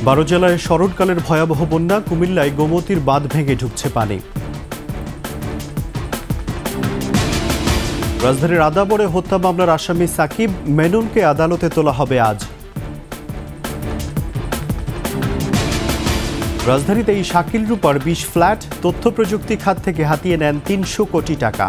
12 জেলায় শরৎকালের ভয়াবহ বন্যা, কুমিল্লায় গোমতীর বাঁধ ভেঙে ঢুকছে পানি। রাজধানীর আদাবরে হত্যা মামলার আসামি সাকিব মেননকে আদালতে তোলা হবে আজ। রাজধানীতে এই শাকিল রূপার 20 ফ্ল্যাট, তথ্য প্রযুক্তি খাত থেকে হাতিয়ে নেন 300 কোটি টাকা।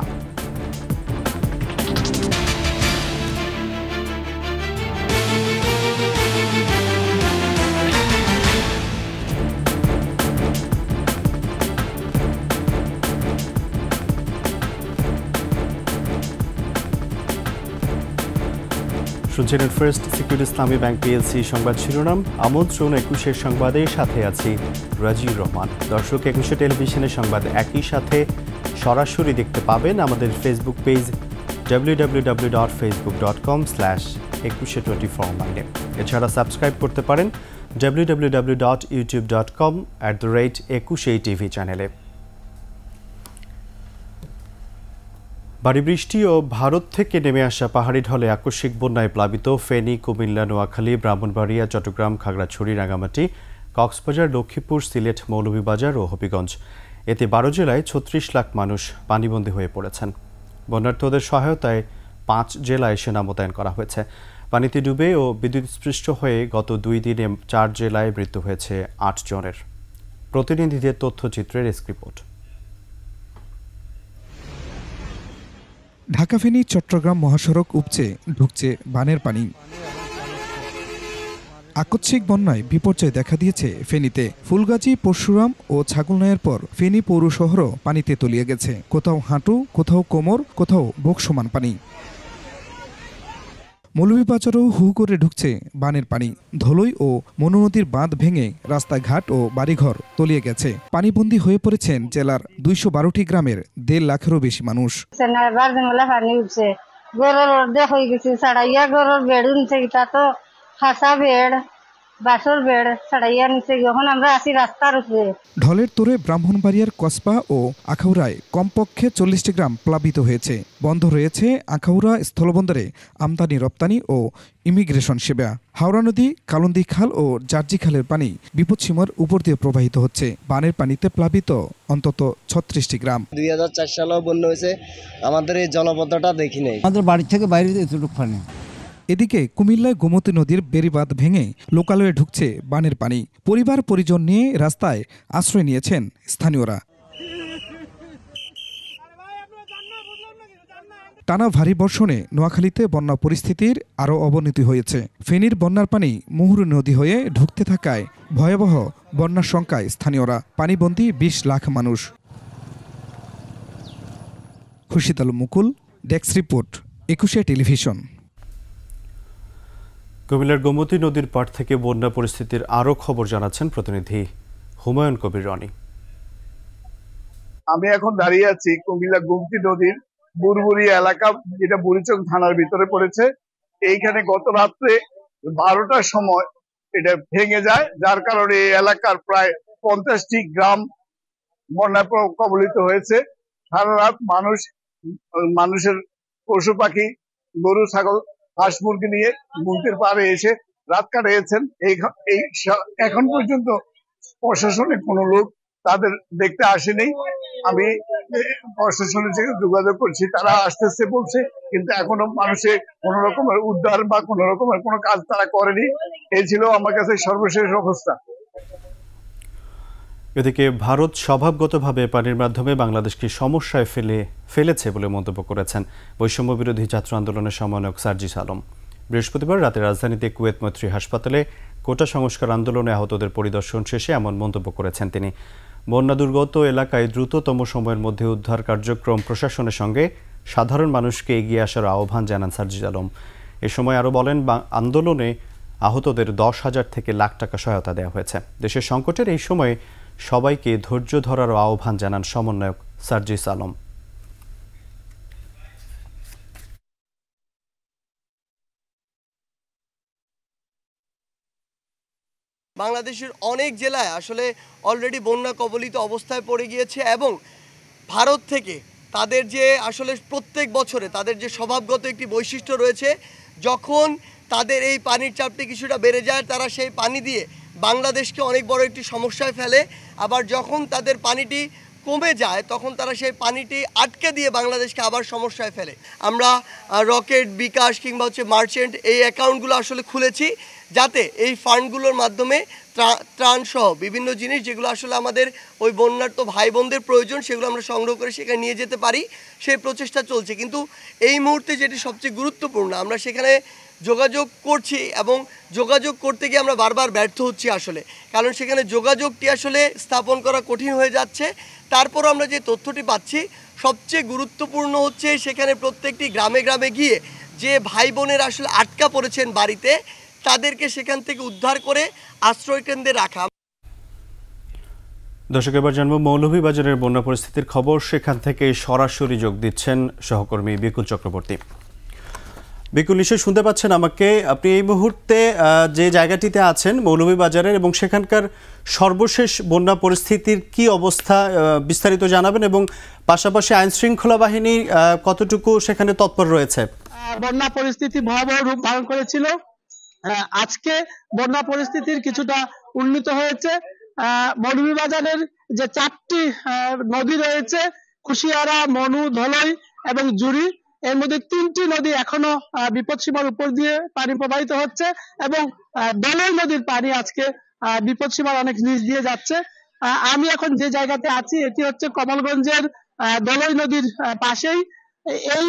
শুনছিলেন ফার্স্ট সিকিউরিটি ইসলামী ব্যাংক পিএলসি সংবাদ শিরোনাম। আমন্ত্রণ 21 সংবাদের সাথে আছি রাজিউর রহমান। দর্শক, 21 টেলিভিশনের সংবাদ একই সাথে সরাসরি দেখতে পাবেন আমাদের ফেসবুক পেজ www.facebook.com/2124 এছাড়া সাবস্ক্রাইব করতে পারেন www.youtube.com/21TV চ্যানেলে। ভারী বৃষ্টি ও ভারত থেকে নেমে আসা পাহাড়ি ঢলে আকস্মিক বন্যায় প্লাবিত ফেনী, কুমিল্লা, নোয়াখালী, ব্রাহ্মণবাড়িয়া, চট্টগ্রাম, খাগড়াছড়ি, রাঙ্গামাটি, কক্সবাজার, লক্ষ্মীপুর, সিলেট, মৌলভীবাজার ও হবিগঞ্জ। এতে 12 জেলায় 36 লাখ মানুষ পানিবন্দী হয়ে পড়েছেন। বন্যার্তদের সহায়তায় 5 জেলায় সেনা মোতায়েন করা হয়েছে। পানিতে ডুবে ও বিদ্যুৎস্পৃষ্ট হয়ে গত 2 দিনে 4 জেলায় মৃত্যু হয়েছে 8 জনের। প্রতিনিধিদের তথ্যচিত্রের রিপোর্ট। ঢাকা ফেনী চট্টগ্রাম মহাসড়ক উপচে ঢুকছে বানের পানি। আকস্মিক বন্যায় বিপর্যয় দেখা দিয়েছে ফেনীতে। ফুলগাজী, পরশুরাম ও ছাগলনাইয়ের পর ফেনী পৌর শহরও পানিতে তলিয়ে গেছে। কোথাও হাঁটু, কোথাও কোমর, কোথাও বুক সমান পানি। মৌলভীবাজারও হু করে ঢুকছে বানের পানি। ধলই ও মনু নদীর বাঁধ ভেঙে রাস্তাঘাট ও বাড়িঘর তলিয়ে গেছে। পানিবন্দী হয়ে পড়েছেন জেলার 212টি গ্রামের 1.5 লাখেরও বেশি মানুষ। ঢলের তোরে ব্রাহ্মণবাড়িয়ার কসবা ও আখাউড়ায় কমপক্ষে 40টি গ্রাম প্লাবিত হয়েছে। বন্ধ রয়েছে আখাউড়া স্থলবন্দরে আমদানি রপ্তানি ও ইমিগ্রেশন সেবা। হাওড়া নদী, কালন্দী খাল ও জার্জি খালের পানি বিপদসীমার উপর দিয়ে প্রবাহিত হচ্ছে। বানের পানিতে প্লাবিত অন্তত 36টি গ্রাম। 2004 সালেও বন্যা হয়েছে, আমাদের এই জলপথটা দেখি নাই। আমাদের বাড়ি থেকে বাইরে এতটুকু পানি। এদিকে কুমিল্লায় গোমতী নদীর বেড়িবাঁধ ভেঙে লোকালয়ে ঢুকছে বানের পানি। পরিবার পরিজন নিয়ে রাস্তায় আশ্রয় নিয়েছেন স্থানীয়রা। টানা ভারী বর্ষণে নোয়াখালীতে বন্যা পরিস্থিতির আরও অবনতি হয়েছে। ফেনীর বন্যার পানি মুহুরী নদী হয়ে ঢুকতে থাকায় ভয়াবহ বন্যার শঙ্কায় স্থানীয়রা। পানিবন্দী 20 লাখ মানুষ। খুরশিদ আলম মুকুল, ডেস্ক রিপোর্ট, 21 টেলিভিশন। কুমিল্লার গোমতী নদীর পাড় থেকে বন্যা পরিস্থিতির আরও খবর জানাচ্ছেন প্রতিনিধি হুমায়ুন কবির রনি। আমি এখন দাঁড়িয়ে আছি কুমিল্লা গোমতী নদীর বুড়বুড়ি এলাকা, যেটা বুড়িচং থানার ভিতরে পড়েছে। এইখানে গত রাত্রে 12টার সময় এটা ভেঙে যায়, যার কারণে এই এলাকার প্রায় 50টি গ্রাম বন্যা কবলিত হয়েছে। সারা রাত মানুষের পশু পাখি, গরু, ছাগল, হাঁস মুরগি নিয়ে নদীর পাড়ে এসে রাত কাটিয়েছেন। এখন পর্যন্ত প্রশাসনের কোনো লোক তাদের দেখতে আসেনি। আমি প্রশাসনের সাথে যোগাযোগ করছি, তারা আসতেছে বলছে, কিন্তু এখনো মানুষের কোন রকমের উদ্ধার বা কোন রকমের কোনো কাজ তারা করেনি। এই ছিল আমার কাছে সর্বশেষ অবস্থা। এদিকে ভারত স্বভাবগতভাবে পানির মাধ্যমে বাংলাদেশকে সমস্যায় ফেলেছে বলে মন্তব্য করেছেন বৈষম্য বিরোধী ছাত্র আন্দোলনের সমন্বয়ক সার্জিস আলম। বৃহস্পতিবার রাতে রাজধানীতে কুয়েত মৈত্রী হাসপাতালে কোটা সংস্কার আন্দোলনে আহতদের পরিদর্শন শেষে এমন মন্তব্য করেছেন তিনি। বন্যা দুর্গত এলাকায় দ্রুততম সময়ের মধ্যে উদ্ধার কার্যক্রম প্রশাসনের সঙ্গে সাধারণ মানুষকে এগিয়ে আসার আহ্বান জানান সার্জিস আলম। এ সময় আরও বলেন, আন্দোলনে আহতদের 10,000 থেকে লাখ টাকা সহায়তা দেওয়া হয়েছে। দেশের সংকটের এই সময়ে সবাইকে ধৈর্য ধরারও আহ্বান জানান সমন্বয়ক সার্জিস আলম। বাংলাদেশের অনেক জেলায় আসলে অলরেডি বন্যা কবলিত অবস্থায় পড়ে গিয়েছে এবং ভারত থেকে তাদের যে আসলে প্রত্যেক বছরে তাদের যে স্বভাবগত একটি বৈশিষ্ট্য রয়েছে, যখন তাদের এই পানির চাপটি কিছুটা বেড়ে যায়, তারা সেই পানি দিয়ে বাংলাদেশকে অনেক বড় একটি সমস্যায় ফেলে, আবার যখন তাদের পানিটি কমে যায় তখন তারা সেই পানিটি আটকে দিয়ে বাংলাদেশকে আবার সমস্যায় ফেলে। আমরা রকেট, বিকাশ কিংবা মার্চেন্ট এই অ্যাকাউন্টগুলো আসলে খুলেছি যাতে এই ফান্ডগুলোর মাধ্যমে ত্রাণসহ বিভিন্ন জিনিস যেগুলো আসলে আমাদের ওই বন্যার্ত ভাই বোনদের প্রয়োজন সেগুলো আমরা সংগ্রহ করে সেখানে নিয়ে যেতে পারি, সেই প্রচেষ্টা চলছে। কিন্তু এই মুহূর্তে যেটি সবচেয়ে গুরুত্বপূর্ণ, আমরা সেখানে যোগাযোগ করছি এবং যোগাযোগ করতে গিয়ে আমরা বারবার ব্যর্থ হচ্ছি আসলে, কারণ সেখানে যোগাযোগটি আসলে স্থাপন করা কঠিন হয়ে যাচ্ছে। তারপরও আমরা যে তথ্যটি পাচ্ছি সবচেয়ে গুরুত্বপূর্ণ হচ্ছে সেখানে প্রত্যেকটি গ্রামে গ্রামে গিয়ে যে ভাই বোনেরা আসলে আটকা পড়েছেন বাড়িতে তাদেরকে সেখান থেকে উদ্ধার করে আশ্রয় কেন্দ্রে রাখা। দর্শক, এবার জানবো মৌলভীবাজারের বন্যা পরিস্থিতির খবর। সেখান থেকে সরাসরি যোগ দিচ্ছেন সহকর্মী বিকুল চক্রবর্তী। বিকুল, নিশ্চয়ই শুনতে পাচ্ছেন আমাকে। আপনি এই মুহূর্তে যে জায়গাটিতে আছেন মৌলভীবাজারের, এবং সেখানকার সর্বশেষ বন্যা পরিস্থিতির কি অবস্থা বিস্তারিত জানাবেন, এবং পাশাপাশি আইন শৃঙ্খলা বাহিনী কতটুকু সেখানে তৎপর রয়েছে? বন্যা পরিস্থিতি ভয়াবহ রূপ ধারণ করেছিল। আজকে বন্যা পরিস্থিতির কিছুটা উন্নীত হয়েছে। মৌলভীবাজারের যে 4টি নদী রয়েছে, কুশিয়ারা, মনু, ধলই এবং জুড়ি, এর মধ্যে 3টি নদী এখনো বিপদসীমার উপর দিয়ে পানি প্রবাহিত হচ্ছে এবং ধলই নদীর পানি আজকে বিপদসীমার অনেক নিচ দিয়ে যাচ্ছে। আমি এখন যে জায়গাতে আছি এটি হচ্ছে কমলগঞ্জের ধলই নদীর পাশেই। এই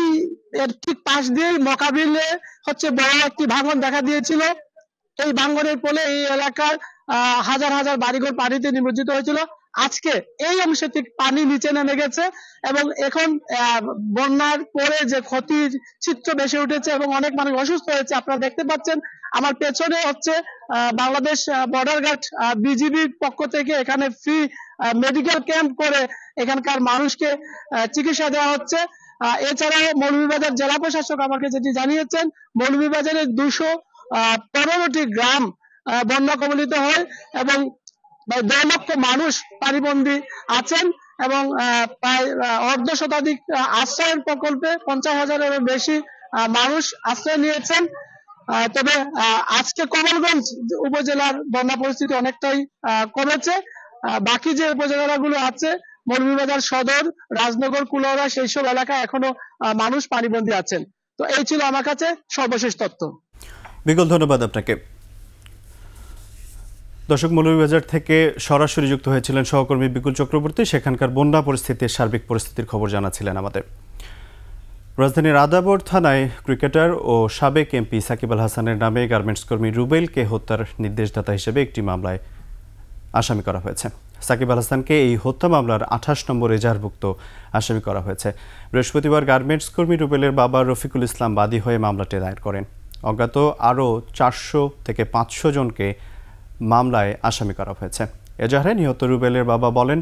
ঠিক পাশ দিয়ে মোকাবিলে হচ্ছে বড় একটি ভাঙন দেখা দিয়েছিল। এই ভাঙনের ফলে এই এলাকার হাজার হাজার বাড়িঘর পানিতে নিমজ্জিত হয়েছিল। আজকে এই অংশে ঠিক পানি নিচে নেমে গেছে এবং এখন বন্যার পরে যে ক্ষতির চিত্র ভেসে উঠেছে এবং অনেক মানুষ অসুস্থ হয়েছে। আপনারা দেখতে পাচ্ছেন আমার পেছনে হচ্ছে বাংলাদেশ বর্ডার গার্ড বিজিবির পক্ষ থেকে এখানে ফ্রি মেডিকেল ক্যাম্প করে এখানকার মানুষকে চিকিৎসা দেওয়া হচ্ছে। এছাড়াও মৌলভীবাজার জেলা প্রশাসক আমাকে যেটি জানিয়েছেন, মৌলভীবাজারের 215টি গ্রাম বন্যা কবলিত হয় এবং 2 লক্ষ মানুষ পানিবন্দী আছেন এবং প্রায় 1.5 শতাধিক আশ্রয়ের প্রকল্পে 50,000-এরও বেশি মানুষ আশ্রয় নিয়েছেন। তবে আজকে কমলগঞ্জ উপজেলার বন্যা পরিস্থিতি অনেকটাই কমেছে। বাকি যে উপজেলাগুলো আছে, মৌলভীবাজার সদর, রাজনগর, কুলাউড়া, সেই সব এলাকায় এখনো মানুষ পানিবন্দী আছেন। তো এই ছিল আমার কাছে সর্বশেষ তথ্য। বিকুল, ধন্যবাদ আপনাকে। দর্শক, মৌলভীবাজার থেকে সরাসরি যুক্ত হয়েছিলেন সহকর্মী বিকুল চক্রবর্তী। সেখানকার বন্যা পরিস্থিতির সার্বিক পরিস্থিতির খবর জানাচ্ছিলেন আমাদের। রাজধানীর আদাবর থানায় ক্রিকেটার ও সাবেক এমপি সাকিব আল হাসানের নামে গার্মেন্টস কর্মী রুবেলকে হত্যার নির্দেশদাতা হিসেবে একটি মামলায় আসামি করা হয়েছে। সাকিব আল হাসানকে এই হত্যা মামলার 28 নম্বর এজাহারভুক্ত আসামি করা হয়েছে। বৃহস্পতিবার গার্মেন্টস কর্মী রুবেলের বাবা রফিকুল ইসলাম বাদী হয়ে মামলাটি দায়ের করেন। অজ্ঞাত আরও 400 থেকে 500 জনকে মামলায় আসামি করা হয়েছে। এজাহারে নিহত রুবেলের বাবা বলেন,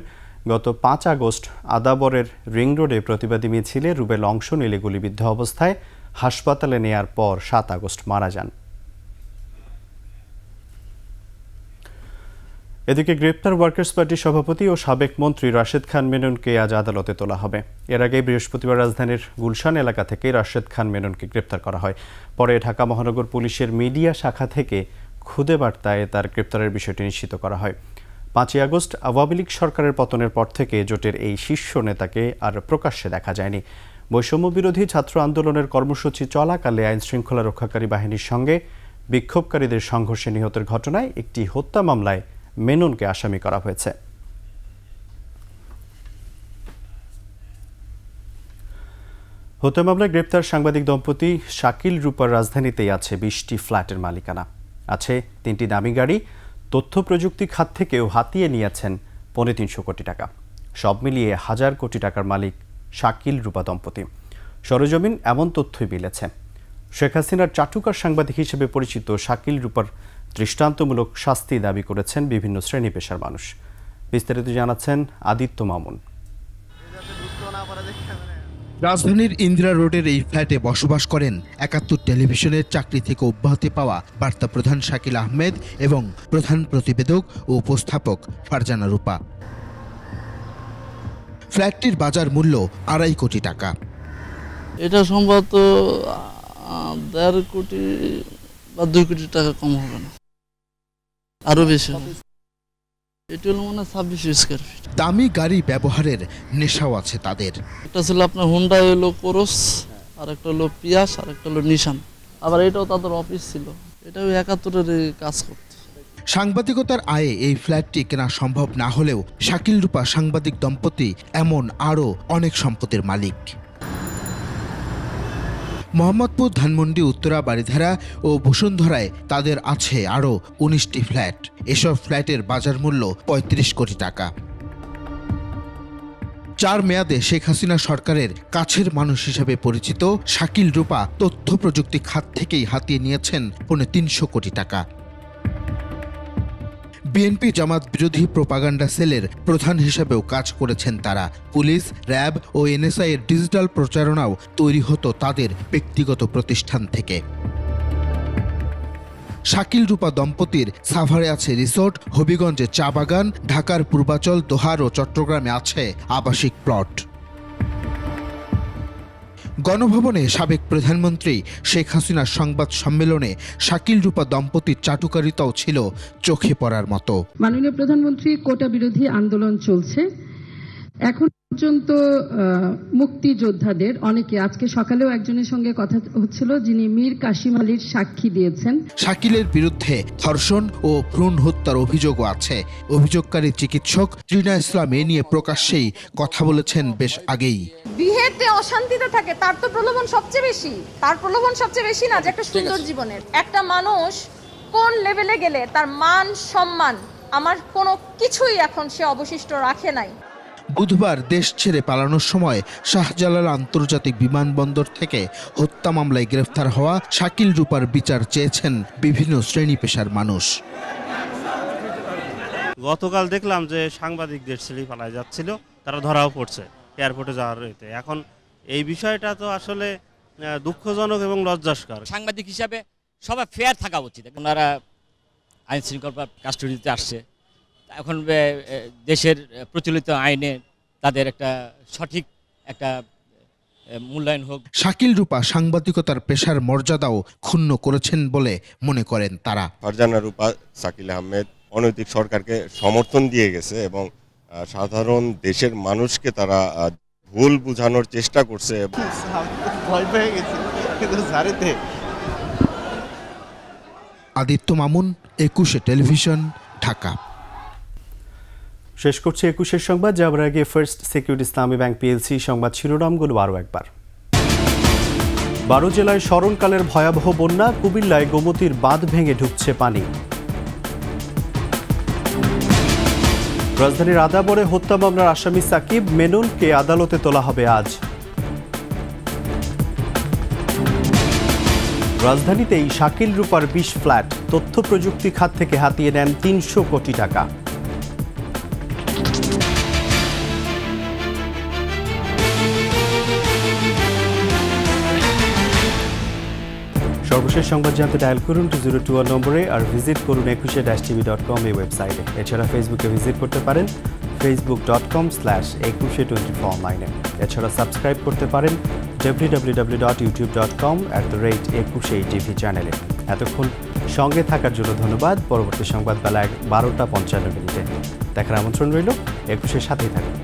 গত 5 আগস্ট আদাবরের রিং রোডে প্রতিবাদী মিছিলে রুবেল অংশ নিলে গুলিবিদ্ধ অবস্থায় হাসপাতালে নেয়ার পর 7 আগস্ট মারা যান। এদিকে গ্রেপ্তার ওয়ার্কার্স পার্টির সভাপতি ও সাবেক মন্ত্রী রাশেদ খান মেননকে আজ আদালতে তোলা হবে। এর আগে বৃহস্পতিবার রাজধানীর গুলশান এলাকা থেকে রাশেদ খান মেননকে গ্রেপ্তার করা হয়। পরে ঢাকা মহানগর পুলিশের মিডিয়া শাখা থেকে খুদে বার্তায় তার গ্রেপ্তারের বিষয়টি নিশ্চিত করা হয়। 5 আগস্ট আওয়ামী লীগ সরকারের পতনের পর থেকে জোটের এই শীর্ষ নেতাকে আর প্রকাশ্যে দেখা যায়নি। বৈষম্য বিরোধী ছাত্র আন্দোলনের কর্মসূচি চলাকালে আইন শৃঙ্খলা রক্ষাকারী বাহিনীর সঙ্গে বিক্ষোভকারীদের সংঘর্ষে নিহতের ঘটনায় একটি হত্যা মামলায় মেননকে আসামি করা হয়েছে। হত্যা মামলায় গ্রেপ্তার সাংবাদিক দম্পতি শাকিল রূপার রাজধানীতেই আছে 20টি ফ্ল্যাটের মালিকানা, আছে 3টি দামি গাড়ি, তথ্য প্রযুক্তি খাত থেকেও হাতিয়ে নিয়েছেন 350 কোটি টাকা। সব মিলিয়ে 1000 কোটি টাকার মালিক শাকিল রূপা দম্পতি। সরেজমিন এমন তথ্যই মিলেছে। শেখ হাসিনার চাটুকার সাংবাদিক হিসেবে পরিচিত শাকিল রূপার দৃষ্টান্তমূলক শাস্তি দাবি করেছেন বিভিন্ন শ্রেণী পেশার মানুষ। বিস্তারিত জানাচ্ছেন আদিত্য মামুন। রাজধানীর ইন্দিরা রোডের এই ফ্ল্যাটে বসবাস করেন 71 টেলিভিশনের চাকরি থেকে অব্যাহতি পাওয়া বার্তা প্রধান শাকিল আহমেদ এবং প্রধান প্রতিবেদক ও উপস্থাপক ফারজানা রূপা। ফ্ল্যাটটির বাজার মূল্য 2.5 কোটি টাকা। এটা সম্ভবত 1.5 কোটি বা 2 কোটি টাকা কম হবে না। আরো বেশি। এটা হলো মানে 26 স্কয়ার ফিট। দামি গাড়ি ব্যবহারের নেশাও আছে তাদের। এটা ছিল আপনার হুন্ডা হলো কোরস, আর একটা হলো পিয়াস, আর একটা হলো নিশান। আবার এটাও তাদের অফিস ছিল, এটাও 71-এর কাজ করত। সাংবাদিকতার আয়ে এই ফ্ল্যাটটি কেনা সম্ভব না হলেও শাকিল রূপা সাংবাদিক দম্পতি এমন আরও অনেক সম্পত্তির মালিক। মোহাম্মদপুর, ধানমন্ডি, উত্তরা, বারিধারা ও বসুন্ধরায় তাদের আছে আরও 19টি ফ্ল্যাট। এসব ফ্ল্যাটের বাজার মূল্য 35 কোটি টাকা। 4 মেয়াদে শেখ হাসিনা সরকারের কাছের মানুষ হিসেবে পরিচিত শাকিল রূপা তথ্য প্রযুক্তি খাত থেকেই হাতিয়ে নিয়েছেন পৌনে 300 কোটি টাকা। বিএনপি জামাত বিরোধী প্রোপাগান্ডা সেলের প্রধান হিসেবেও কাজ করেছেন তারা। পুলিশ, র্যাব ও এনএসআই এর ডিজিটাল প্রচারণাও তৈরি হতো তাদের ব্যক্তিগত প্রতিষ্ঠান থেকে। শাকিল রূপা দম্পতির সাভারে আছে রিসোর্ট, হবিগঞ্জে চা বাগান, ঢাকার পূর্বাচল, দোহার ও চট্টগ্রামে আছে আবাসিক প্লট। গণভবনে সাবেক প্রধানমন্ত্রী শেখ হাসিনার সংবাদ সম্মেলনে শাকিল রূপা দম্পতির চাটুকারিতাও ছিল চোখে পড়ার মতো। মাননীয় প্রধানমন্ত্রী কোটা বিরোধী আন্দোলন চলছে, এখন পর্যন্ত মুক্তিযোদ্ধাদের অনেকে, আজকে সকালেও একজনের সঙ্গে কথা হচ্ছিল যিনি মীর কাসিম আলীর সাক্ষী দিয়েছেন। শাকিলের বিরুদ্ধে ধর্ষণ ও ভ্রূণ হত্যার অভিযোগও আছে। অভিযোগকারী চিকিৎসক ত্রিনা ইসলাম এ নিয়ে প্রকাশ্যেই কথা বলেছেন বেশ আগেই। বিহেতে অশান্তিতে থাকে, তার তো প্রলোভন সবচেয়ে বেশি। তার প্রলোভন সবচেয়ে বেশি না যে একটা সুন্দর জীবনের। একটা মানুষ কোন লেভেলে গেলে তার মান সম্মান আমার কোনো কিছুই এখন সে অবশিষ্ট রাখে নাই। বুধবার দেশ ছেড়ে পালানোর সময় শাহজালাল আন্তর্জাতিক বিমানবন্দর থেকে হত্যা মামলায় গ্রেফতার হওয়া শাকিল রূপার বিচার চেয়েছেন বিভিন্ন শ্রেণী পেশার মানুষ। গতকাল দেখলাম যে সাংবাদিক দেশ ছেড়ে পালায় যাচ্ছিল, তারা ধরাও পড়ছে এয়ারপোর্টে যাওয়ার রয়েছে। এখন এই বিষয়টা তো আসলে দুঃখজনক এবং লজ্জাস্কর। সাংবাদিক হিসাবে সবাই ফেয়ার থাকা উচিত। ওনারা আইন শৃঙ্খলা কাস্টডিতে আসছে, এখন দেশের প্রচলিত আইনে তাদের একটা সঠিক একটা মূল্যায়ন হোক। শাকিল রূপা সাংবাদিকতার পেশার মর্যাদাও ক্ষুণ্ণ করেছেন বলে মনে করেন তারা। ফারজানা রূপা শাকিল আহমেদ অনৈতিক সরকারকে সমর্থন দিয়ে গেছে এবং সাধারণ দেশের মানুষকে তারা ভুল বোঝানোর চেষ্টা করছে। আদিত্য মামুন, 21 টেলিভিশন, ঢাকা। শেষ করছে 21 সংবাদ। যাবার আগে ফার্স্ট সিকিউরিটি ইসলামী ব্যাংক পিএলসি সংবাদ শিরোনামগুলো আরও একবার। 12 জেলায় স্মরণকালের ভয়াবহ বন্যা, কুমিল্লায় গোমতীর বাঁধ ভেঙে ঢুকছে পানি। রাজধানীর আদাবরে হত্যা মামলার আসামি সাকিব মেননকে আদালতে তোলা হবে আজ। রাজধানীতেই শাকিল রূপার 20 ফ্ল্যাট, তথ্য প্রযুক্তি খাত থেকে হাতিয়ে নেন 300 কোটি টাকা। সর্বশেষ সংবাদ জানতে ডায়াল করুন 2021 নম্বরে আর ভিজিট করুন 21-tv.com এই ওয়েবসাইটে। এছাড়া ফেসবুকে ভিজিট করতে পারেন facebook.com/2124 অনলাইনে। এছাড়া সাবস্ক্রাইব করতে পারেন www.youtube.com/21tv চ্যানেলে। এতক্ষণ সঙ্গে থাকার জন্য ধন্যবাদ। পরবর্তী সংবাদ বেলা 12টা 55 মিনিটে দেখার আমন্ত্রণ রইল। 21-এর সাথেই থাকুন।